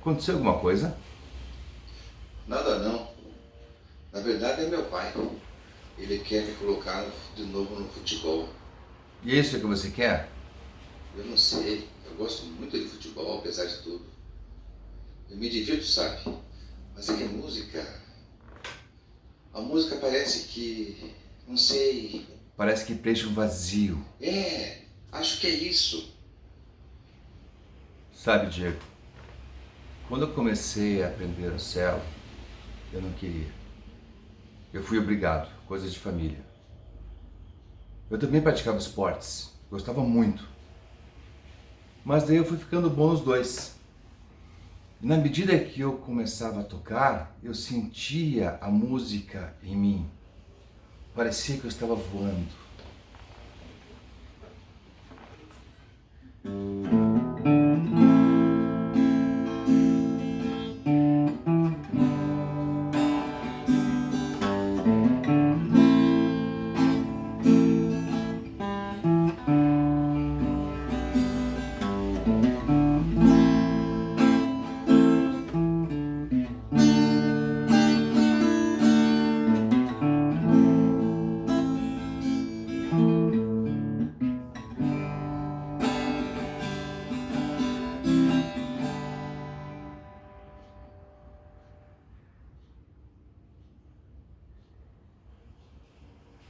Aconteceu alguma coisa? Nada não. Na verdade é meu pai. Ele quer me colocar de novo no futebol. E é isso que você quer? Eu não sei. Eu gosto muito de futebol, apesar de tudo. Eu me divirto, sabe? Mas é que a música parece que, não sei. Parece que preenche um vazio. Acho que é isso. Sabe, Diego, quando eu comecei a aprender o cello, eu não queria. Eu fui obrigado, coisa de família. Eu também praticava esportes, gostava muito. Mas daí eu fui ficando bom nos dois. E na medida que eu começava a tocar, eu sentia a música em mim. Parecia que eu estava voando.